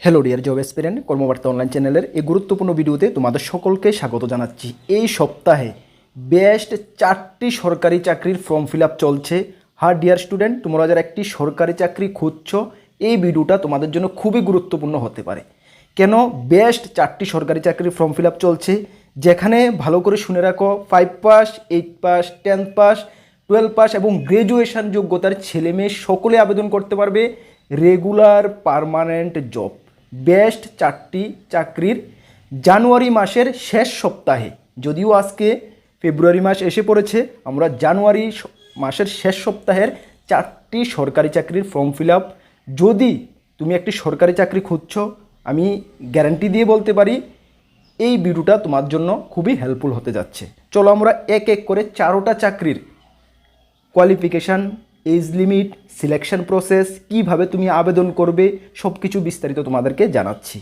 Hello dear job এসপিরেন্ট কর্মবার্তা online চ্যানেলের এই গুরুত্বপূর্ণ ভিডিওতে তোমাদের সকলকে স্বাগত জানাচ্ছি। এই সপ্তাহে বেস্ট 4টি সরকারি চাকরির ফর্ম ফিল আপ চলছে। হ্যাঁ ডিয়ার স্টুডেন্ট, তোমরা যারা একটি সরকারি চাকরি খুঁজছো, এই ভিডিওটা তোমাদের জন্য খুবই গুরুত্বপূর্ণ হতে পারে। কেন? বেস্ট 4টি সরকারি চাকরির ফর্ম ফিল আপ চলছে, যেখানে ভালো করে শুনে রাখো 5 পাস, 8 পাস, 10 পাস, 12 পাস এবং গ্র্যাজুয়েশন যোগ্যতার ছেলে মেয়ে সকলে আবেদন করতে পারবে রেগুলার পার্মানেন্ট জব। বেস্ট 4টি চাকরির জানুয়ারি মাসের শেষ সপ্তাহে, যদিও আজকে ফেব্রুয়ারি মাস এসে পড়েছে, আমরা জানুয়ারি মাসের শেষ সপ্তাহের 4টি সরকারি চাকরির ফর্ম ফিল আপ। যদি তুমি একটি সরকারি চাকরি খুঁজছো, আমি গ্যারান্টি দিয়ে বলতে পারি এই ভিডিওটা তোমার জন্য খুবই হেল্পফুল হতে যাচ্ছে। চলো আমরা এক এক করে 4টা চাকরির qualification, age limit, selection process, কীভাবে তুমি আবেদন করবে সব কিছু বিস্তারিত তোমাদেরকে জানাচ্ছি।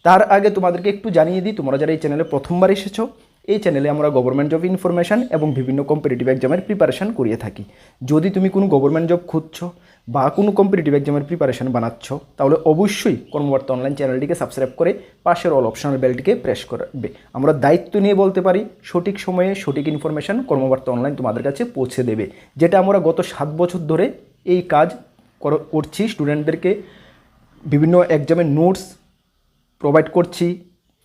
তার আগে তোমাদেরকে একটু জানিয়ে দিই, তোমরা যারা এই চ্যানেলে প্রথমবার এসেছো, এই চ্যানেলে আমরা গভর্নমেন্ট জব ইনফরমেশান এবং বিভিন্ন কম্পিটিটিভ এক্সামের প্রিপারেশান করিয়ে থাকি। যদি তুমি কোনো গভর্নমেন্ট জব খুঁজছো বা কোনো কম্পিটিটিভ এক্সামের প্রিপারেশান বানাচ্ছ, তাহলে অবশ্যই কর্মবার্তা অনলাইন চ্যানেলটিকে সাবস্ক্রাইব করে পাশের অল অপশনাল বেলটিকে প্রেস করবে। আমরা দায়িত্ব নিয়ে বলতে পারি সঠিক সময়ে সঠিক ইনফরমেশান কর্মবার্তা অনলাইন তোমাদের কাছে পৌঁছে দেবে, যেটা আমরা গত 7 বছর ধরে এই কাজ করছি। স্টুডেন্টদেরকে বিভিন্ন এক্সামের নোটস প্রোভাইড করছি,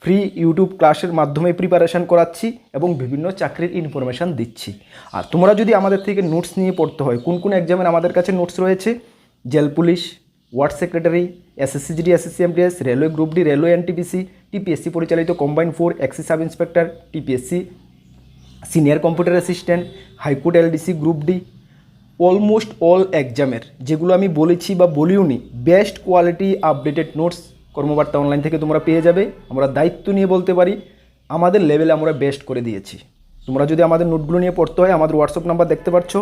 ফ্রি ইউটিউব ক্লাসের মাধ্যমে প্রিপারেশান করাচ্ছি এবং বিভিন্ন চাকরির ইনফরমেশান দিচ্ছি। আর তোমরা যদি আমাদের থেকে নোটস নিয়ে পড়তে হয়, কোন কোন এক্সামের আমাদের কাছে নোটস রয়েছে: jail police, ward secretary, SSC GD, SSC MTS, railway group D, railway NTPC, TPSC পরিচালিত কম্বাইন 4, এক্সি sub inspector, TPSC senior computer assistant, high court LDC group D, almost all এক্সামের যেগুলো আমি বলেছি বা বলিওনি, best quality updated notes Karmabarta online থেকে তোমরা পেয়ে যাবে। আমরা দায়িত্ব নিয়ে বলতে পারি আমাদের লেভেলে আমরা বেস্ট করে দিয়েছি। তোমরা যদি আমাদের নোটগুলো নিয়ে পড়তে হয়, আমাদের হোয়াটসঅ্যাপ নাম্বার দেখতে পাচ্ছ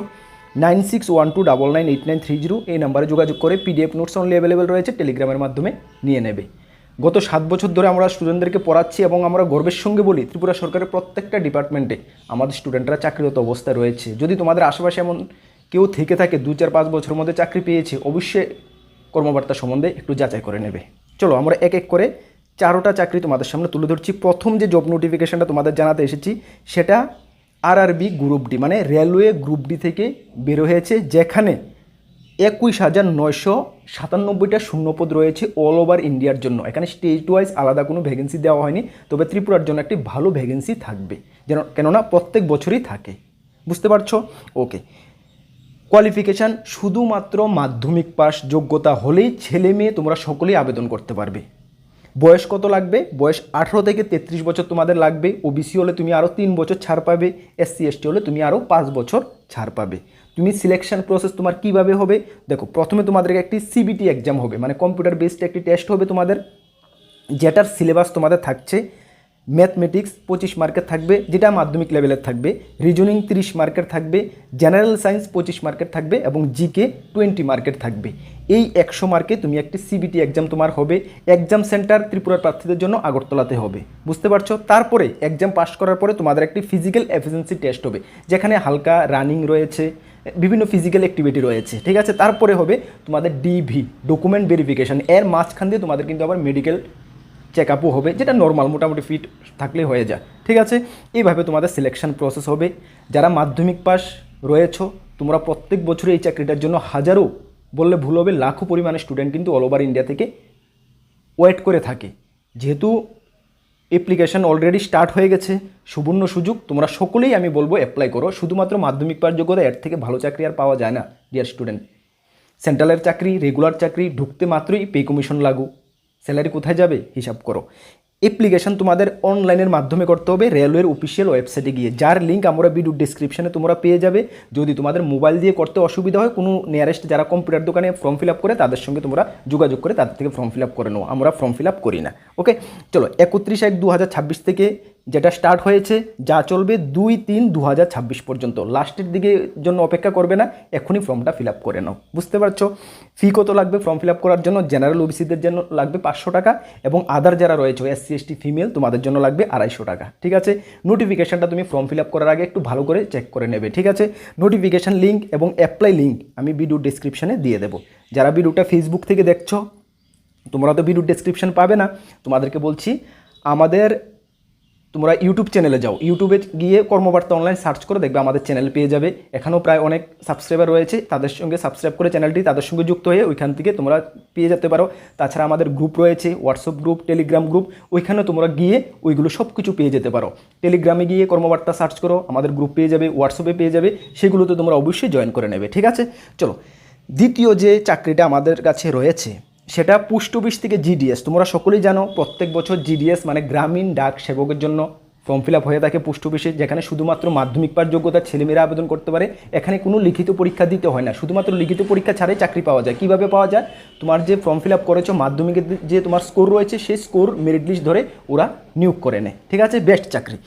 9612998930, এই নাম্বারে যোগাযোগ করে পিডিএফ নোটস অনলি অ্যাভেলেবেল রয়েছে, টেলিগ্রামের মাধ্যমে নিয়ে নেবে। গত 7 বছর ধরে আমরা স্টুডেন্টদেরকে পড়াচ্ছি এবং আমরা গর্বের সঙ্গে বলি ত্রিপুরা সরকারের প্রত্যেকটা ডিপার্টমেন্টে আমাদের স্টুডেন্টরা চাকরিরত অবস্থায় রয়েছে। যদি তোমাদের আশেপাশে এমন কেউ থেকে থাকে 2-4-5 বছরের মধ্যে চাকরি পেয়েছে, অবশ্যই কর্মবার্তা সম্বন্ধে একটু যাচাই করে নেবে। চলো আমরা এক এক করে 4টা চাকরি তোমাদের সামনে তুলে ধরছি। প্রথম যে জব নোটিফিকেশানটা তোমাদের জানাতে এসেছি, সেটা আরআরবি গ্রুপ ডি মানে রেলওয়ে গ্রুপ ডি থেকে বের হয়েছে, যেখানে 21,997টা শূন্যপদ রয়েছে অল ওভার ইন্ডিয়ার জন্য। এখানে স্টেট ওয়াইজ আলাদা কোনো ভ্যাকেন্সি দেওয়া হয়নি, তবে ত্রিপুরার জন্য একটি ভালো ভ্যাকেন্সি থাকবে, কেননা প্রত্যেক বছরই থাকে। বুঝতে পারছো? ওকে। কোয়ালিফিকেশান শুধুমাত্র মাধ্যমিক পাস যোগ্যতা হলেই ছেলে মেয়ে তোমরা সকলেই আবেদন করতে পারবে। বয়স কত লাগবে? বয়স 18 থেকে 33 বছর তোমাদের লাগবে। ওবিসি হলে তুমি আরও 3 বছর ছাড় পাবে, এসসি এসটি হলে তুমি আরও 5 বছর ছাড় পাবে। তুমি সিলেকশন প্রসেস তোমার কীভাবে হবে দেখো, প্রথমে তোমাদেরকে একটি সিবিটি এক্সাম হবে, মানে কম্পিউটার বেসড একটি টেস্ট হবে তোমাদের, যেটার সিলেবাস তোমাদের থাকছে ম্যাথমেটিক্স 25 মার্কের থাকবে, যেটা মাধ্যমিক লেভেলের থাকবে, রিজনিং 30 মার্কের থাকবে, জেনারেল সায়েন্স 25 মার্কের থাকবে এবং জিকে 20 মার্কের থাকবে। এই 100 মার্কে তুমি একটি সিবিটি এক্সাম তোমার হবে। এক্সাম সেন্টার ত্রিপুরার প্রার্থীদের জন্য আগরতলাতে হবে। বুঝতে পারছো? তারপরে এক্সাম পাস করার পরে তোমাদের একটি ফিজিক্যাল এফিসিয়েন্সি টেস্ট হবে, যেখানে হালকা রানিং রয়েছে, বিভিন্ন ফিজিক্যাল অ্যাক্টিভিটি রয়েছে, ঠিক আছে? তারপরে হবে তোমাদের ডিভি, ডকুমেন্ট ভেরিফিকেশান। এর মাঝখান দিয়ে তোমাদের কিন্তু আবার মেডিকেল চেক আপও হবে, যেটা নর্মাল মোটামুটি ফিট থাকলে হয়ে যায়, ঠিক আছে? এইভাবে তোমাদের সিলেকশন প্রসেস হবে। যারা মাধ্যমিক পাস রয়েছ, তোমরা প্রত্যেক বছরে এই চাকরিটার জন্য হাজারো বললে ভুল হবে, লাখো পরিমাণে স্টুডেন্ট কিন্তু অল ওভার ইন্ডিয়া থেকে ওয়েট করে থাকে। যেহেতু অ্যাপ্লিকেশান অলরেডি স্টার্ট হয়ে গেছে, সুবর্ণ সুযোগ, তোমরা সকলেই আমি বলবো অ্যাপ্লাই করো। শুধুমাত্র মাধ্যমিক পাস যোগ্যতা, এর থেকে ভালো চাকরি আর পাওয়া যায় না ডিয়ার স্টুডেন্ট। সেন্ট্রালের চাকরি, রেগুলার চাকরি, ঢুকতে মাত্রই পে কমিশন লাগু, স্যালারি কোথায় যাবে হিসাব করো। অ্যাপ্লিকেশান তোমাদের অনলাইনের মাধ্যমে করতে হবে, রেলওয়ের অফিসিয়াল ওয়েবসাইটে গিয়ে, যার লিঙ্ক আমরা ভিডিও ডিসক্রিপশনে তোমরা পেয়ে যাবে। যদি তোমাদের মোবাইল দিয়ে করতে অসুবিধা হয়, কোনো নিয়ারেস্ট যারা কম্পিউটার দোকানে ফর্ম ফিল আপ করে তাদের সঙ্গে তোমরা যোগাযোগ করে তাদের থেকে ফর্ম ফিল আপ করে নাও, আমরা ফর্ম ফিল আপ করি না। ওকে, চলো 31/1/2026 থেকে যেটা স্টার্ট হয়েছে, যা চলবে 2/3/2026 পর্যন্ত। লাস্টের দিকে জন্য অপেক্ষা করবে না, এখনই ফর্মটা ফিল আপ করে নাও। বুঝতে পারছো? ফি কত লাগবে ফর্ম ফিল আপ করার জন্য? জেনারেল ওবিসিদের জন্য লাগবে 500 টাকা এবং আদার যারা রয়েছে এসসি এসটি ফিমেল তোমাদের জন্য লাগবে 250 টাকা, ঠিক আছে? নোটিফিকেশানটা তুমি ফর্ম ফিল আপ করার আগে একটু ভালো করে চেক করে নেবে, ঠিক আছে? নোটিফিকেশান লিঙ্ক এবং অ্যাপ্লাই লিঙ্ক আমি ভিডিও ডিসক্রিপশানে দিয়ে দেবো। যারা ভিডিওটা ফেসবুক থেকে দেখছো, তোমরা তো ভিডিও ডেসক্রিপশন পাবে না, তোমাদেরকে বলছি আমাদের তোমরা ইউটিউব চ্যানেলে যাও, ইউটিউবে গিয়ে কর্মবার্তা অনলাইন সার্চ করে দেখবে আমাদের চ্যানেল পেয়ে যাবে। এখানেও প্রায় অনেক সাবস্ক্রাইবার রয়েছে, তাদের সঙ্গে সাবস্ক্রাইব করে চ্যানেলটি তাদের সঙ্গে যুক্ত হয়ে ওইখান থেকে তোমরা পেয়ে যেতে পারো। তাছাড়া আমাদের গ্রুপ রয়েছে, হোয়াটসঅ্যাপ গ্রুপ, টেলিগ্রাম গ্রুপ, ওইখানে তোমরা গিয়ে ওইগুলো সব কিছু পেয়ে যেতে পারো। টেলিগ্রামে গিয়ে কর্মবার্তা সার্চ করো, আমাদের গ্রুপ পেয়ে যাবে, হোয়াটসঅ্যাপে পেয়ে যাবে, সেগুলোতে তোমরা অবশ্যই জয়েন করে নেবে। ঠিক আছে, চলো দ্বিতীয় যে চাকরিটা আমাদের কাছে রয়েছে সেটা পোস্ট অফিস থেকে জিডিএস। তোমরা সকলেই জানো প্রত্যেক বছর জিডিএস মানে গ্রামীণ ডাক সেবকের জন্য ফর্ম ফিল আপ হয়ে থাকে পোস্ট অফিসে, যেখানে শুধুমাত্র মাধ্যমিক পাস যোগ্যতার ছেলেমেয়েরা আবেদন করতে পারে। এখানে কোনো লিখিত পরীক্ষা দিতে হয় না, শুধুমাত্র লিখিত পরীক্ষা ছাড়াই চাকরি পাওয়া যায়। কীভাবে পাওয়া যায়? তোমার যে ফর্ম ফিল আপ করেছো, মাধ্যমিকের যে তোমার স্কোর রয়েছে সেই স্কোর মেরিট লিস্ট ধরে ওরা নিয়োগ করে নেয়। ঠিক আছে, বেস্ট চাকরি।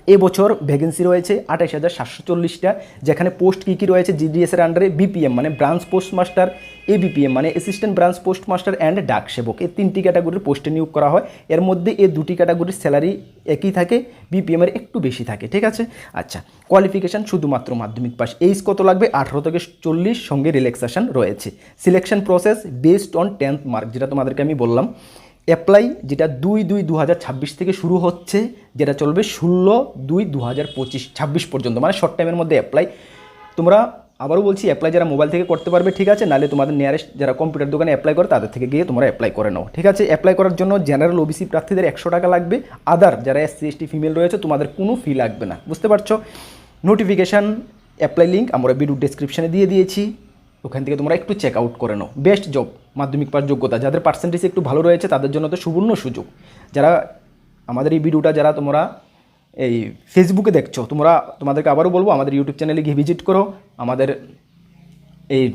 এবছর ভ্যাকেন্সি রয়েছে 28,740টা, যেখানে পোস্ট কী কী রয়েছে জিডিএসের আন্ডারে? বিপিএম মানে ব্রাঞ্চ পোস্ট মাস্টার, এবিপিএম মানে assistant branch post master and ডাক সেবক, এই 3টি ক্যাটাগরির পোস্টে নিয়োগ করা হয়। এর মধ্যে এই 2টি ক্যাটাগরির স্যালারি একই থাকে, বিপিএমের একটু বেশি থাকে। ঠিক আছে, আচ্ছা, কোয়ালিফিকেশান শুধুমাত্র মাধ্যমিক পাস। এইজ কত লাগবে? 18 থেকে 40, সঙ্গে রিল্যাক্সেশন রয়েছে। Selection process based on 10th mark, যেটা তোমাদেরকে আমি বললাম। অ্যাপ্লাই যেটা 2/2/2026 থেকে শুরু হচ্ছে, যেটা চলবে 16/2/2025 পর্যন্ত, মানে শর্ট টাইমের মধ্যে অ্যাপ্লাই। তোমরা আবারও বলছি, অ্যাপ্লাই যারা মোবাইল থেকে করতে পারবে, ঠিক আছে, নাহলে তোমাদের নিয়ারেস্ট যারা কম্পিউটার দোকানে অ্যাপ্লাই করে তাদের থেকে গিয়ে তোমরা অ্যাপ্লাই করে নাও। ঠিক আছে, অ্যাপ্লাই করার জন্য জেনারেল ওবিসি প্রার্থীদের 100 টাকা লাগবে, আদার যারা SC ST ফিমেল রয়েছে তোমাদের কোনো ফি লাগবে না। বুঝতে পারছো? নোটিফিকেশান অ্যাপ্লাই লিঙ্ক আমরা ভিডিও ডেসক্রিপশানে দিয়ে দিয়েছি, ওখান থেকে তোমরা একটু চেক আউট করে নাও। বেস্ট জব, মাধ্যমিক পাস যোগ্যতা, যাদের পার্সেন্টেজ একটু ভালো রয়েছে তাদের জন্য তো সুবর্ণ সুযোগ। যারা আমাদের এই ভিডিওটা যারা তোমরা এই ফেসবুকে দেখছো, তোমাদেরকে আবারও বলবো আমাদের ইউটিউব চ্যানেলে গিয়ে ভিজিট করো, আমাদের এই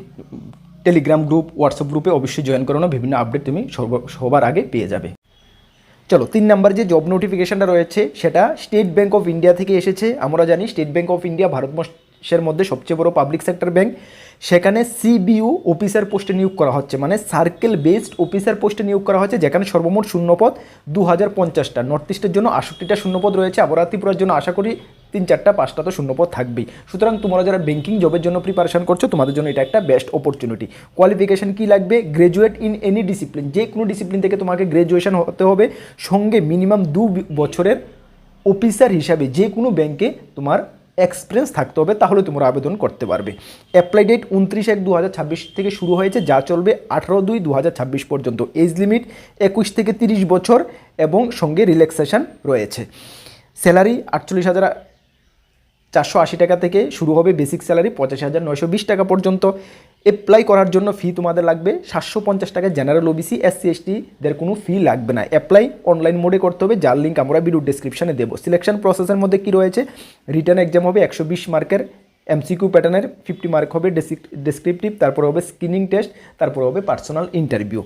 টেলিগ্রাম গ্রুপ, হোয়াটসঅ্যাপ গ্রুপে অবশ্যই জয়েন করো না, বিভিন্ন আপডেট তুমি সবার আগে পেয়ে যাবে। চলো 3 নাম্বার যে জব নোটিফিকেশানটা রয়েছে সেটা স্টেট ব্যাঙ্ক অফ ইন্ডিয়া থেকে এসেছে। আমরা জানি স্টেট ব্যাঙ্ক অফ ইন্ডিয়া ভারতবর্ষের মধ্যে সবচেয়ে বড় পাবলিক সেক্টর ব্যাঙ্ক। সেখানে সিবিইউ অফিসার পোস্টে নিয়োগ করা হচ্ছে, মানে সার্কেল বেসড অফিসার পোস্টে নিয়োগ করা হচ্ছে, যেখানে সর্বমোট শূন্যপদ 2050টা। নর্থ ইস্টের জন্য 68টা শূন্যপদ রয়েছে, আবার ত্রিপুরার জন্য আশা করি 3-4-5টা তো শূন্যপদ থাকবেই। সুতরাং তোমরা যারা ব্যাঙ্কিং জবের জন্য প্রিপারেশন করছো তোমাদের জন্য এটা একটা বেস্ট অপরচুনিটি। কোয়ালিফিকেশান কী লাগবে? গ্র্যাজুয়েট ইন এনি ডিসিপ্লিন, যে কোনো ডিসিপ্লিন থেকে তোমাকে গ্র্যাজুয়েশন হতে হবে, সঙ্গে মিনিমাম 2 বছরের অফিসার হিসাবে যে কোনো ব্যাংকে তোমার এক্সপিরিয়েন্স থাকতে হবে, তাহলে তোমরা আবেদন করতে পারবে। অ্যাপ্লাই ডেট 29/1/2026 থেকে শুরু হয়েছে, যা চলবে 18/2/2026 পর্যন্ত। এজ লিমিট 21 থেকে 30 বছর এবং সঙ্গে রিল্যাক্সেশন রয়েছে। স্যালারি 48,480 টাকা থেকে শুরু হবে, বেসিক স্যালারি 85,920 টাকা পর্যন্ত। অ্যাপ্লাই করার জন্য ফি তোমাদের লাগবে 750 টাকা। জেনারেল ওবিসি, SC STদের কোনো ফি লাগবে না। অ্যাপ্লাই অনলাইন মোডে করতে হবে, যার লিঙ্ক আমরা ভিডিও ডেসক্রিপশনে দেবো। সিলেকশন প্রসেসের মধ্যে কি রয়েছে? রিটার্ন এক্সাম হবে 120 মার্কের, MCQ প্যাটার্নের 50 মার্ক হবে, ডেসক্রিপটিভ, তারপর হবে স্ক্রিনিং টেস্ট, তারপর হবে personal interview.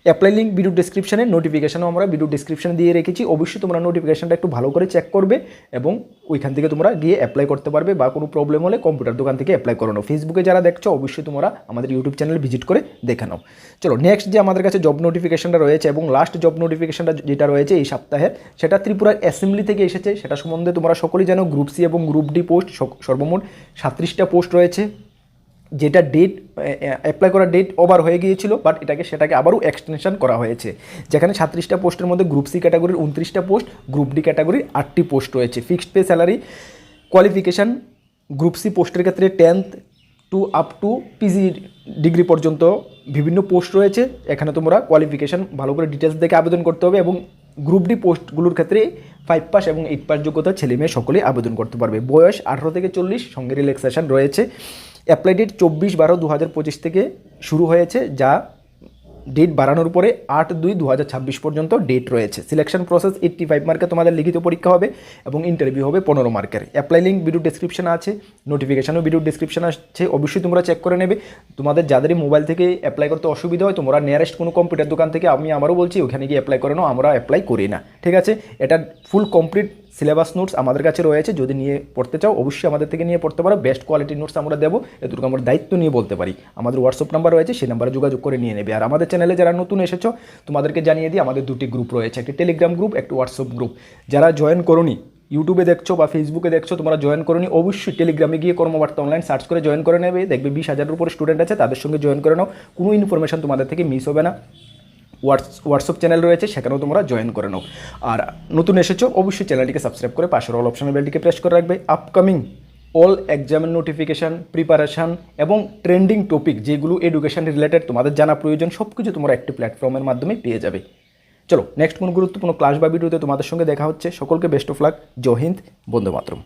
Apply link video ডেসক্রিপশনে, নোটিফিকেশনও আমরা ভিডিও ডেসক্রিপশনে দিয়ে রেখেছি। অবশ্যই তোমরা নোটিফিকেশনটা একটু ভালো করে চেক করবে এবং ওইখান থেকে তোমরা গিয়ে অ্যাপ্লাই করতে পারবে, বা কোনো প্রবলেম হলে কম্পিউটার দোকান থেকে অ্যাপ্লাই করে নাও। ফেসবুকে যারা দেখছো অবশ্যই তোমরা আমাদের ইউটিউব চ্যানেল ভিজিট করে দেখে নাও। চলো নেক্সট যে আমাদের কাছে জব নোটিফিকেশনটা রয়েছে এবং লাস্ট জব নোটিফিকেশনটা যেটা রয়েছে এই সপ্তাহের, সেটা ত্রিপুরার অ্যাসেম্বলি থেকে এসেছে। সেটা সম্বন্ধে তোমরা সকলেই জানো, গ্রুপ সি এবং গ্রুপ ডি পোস্ট সর্বমোট 37টা পোস্ট রয়েছে, যেটা ডেট অ্যাপ্লাই করার ডেট ওভার হয়ে গিয়েছিল, বাট সেটাকে আবারও এক্সটেনশন করা হয়েছে। যেখানে 37টা পোস্টের মধ্যে গ্রুপ সি ক্যাটাগরির 29টা পোস্ট, গ্রুপ ডি ক্যাটাগরির 8টি পোস্ট রয়েছে। Fixed pay salary, qualification group C পোস্টের ক্ষেত্রে 10th to up to PG degree পর্যন্ত বিভিন্ন পোস্ট রয়েছে। এখানে তোমরা কোয়ালিফিকেশান ভালো করে ডিটেলস দেখে আবেদন করতে হবে, এবং গ্রুপ ডি পোস্টগুলোর ক্ষেত্রে 5 পাস এবং 8 পাস যোগ্যতা ছেলে মেয়ে সকলেই আবেদন করতে পারবে। বয়স 18 থেকে 40, সঙ্গে রিল্যাক্সেশন রয়েছে। অ্যাপ্লাই ডেট 24/12/2025 থেকে শুরু হয়েছে, যা ডেট বাড়ানোর পরে 8/2/2026 পর্যন্ত ডেট রয়েছে। সিলেকশন প্রসেস 85 মার্কে তোমাদের লিখিত পরীক্ষা হবে এবং ইন্টারভিউ হবে 15 মার্কের। অ্যাপ্লাই লিঙ্ক ভিডিও ডেসক্রিপশনে আছে, নোটিফিকেশানও ভিডিও ডেসক্রিপশনে আছে, অবশ্যই তোমরা চেক করে নেবে। তোমাদের যাদেরই মোবাইল থেকে অ্যাপ্লাই করতে অসুবিধা হয় তোমরা নিয়ারেস্ট কোনো কম্পিউটার দোকান থেকে, আমি আমারও বলছি, ওখানে গিয়ে অ্যাপ্লাই করে নাও, আমরা অ্যাপ্লাই করি না। ঠিক আছে, এটা ফুল কমপ্লিট সিলেবাস নোটস আমাদের কাছে রয়েছে, যদি নিয়ে পড়তে চাও অবশ্যই আমাদের থেকে নিয়ে পড়তে পারো। বেস্ট কোয়ালিটির নোটস আমরা দেবো, এটুকু আমরা দায়িত্ব নিয়ে বলতে পারি। আমাদের হোয়াটসঅ্যাপ নাম্বার রয়েছে, সেই নাম্বারে যোগাযোগ করে নিয়ে নেবে। আর আমাদের চ্যানেলে যারা নতুন এসেছো তোমাদেরকে জানিয়ে দিই, আমাদের 2টি গ্রুপ রয়েছে, একটি টেলিগ্রাম গ্রুপ, একটি হোয়াটসঅ্যাপ গ্রুপ। যারা জয়েন করোনি, ইউটিউবে দেখছো বা ফেসবুকে দেখছো, তোমরা জয়েন করোনি, অবশ্যই টেলিগ্রামে গিয়ে কর্মবার্তা অনলাইন সার্চ করে জয়েন করে নেবে। দেখবে 20,000-এর উপরে স্টুডেন্ট আছে, তাদের সঙ্গে জয়েন করে নাও, কোনো ইনফরমেশন তোমাদের থেকে মিস হবে না। হোয়াটসঅ্যাপ চ্যানেল রয়েছে, সেখানেও তোমরা জয়েন করে নাও। আর নতুন এসেছো অবশ্যই চ্যানেলটিকে সাবস্ক্রাইব করে পাশের অল অপশনের বেলটিকে প্রেস করে রাখবে। আপকামিং অল এক্সামের নোটিফিকেশান, প্রিপারেশান এবং ট্রেন্ডিং টপিক যেগুলো এডুকেশন রিলেটেড তোমাদের জানা প্রয়োজন সব কিছু তোমরা একটি প্ল্যাটফর্মের মাধ্যমে পেয়ে যাবে। চলো নেক্সট কোনো গুরুত্বপূর্ণ ক্লাস বা ভিডিওতে তোমাদের সঙ্গে দেখা হচ্ছে। সকলকে বেস্ট অফ লাক। জয় হিন্দ, বন্দে মাতরম।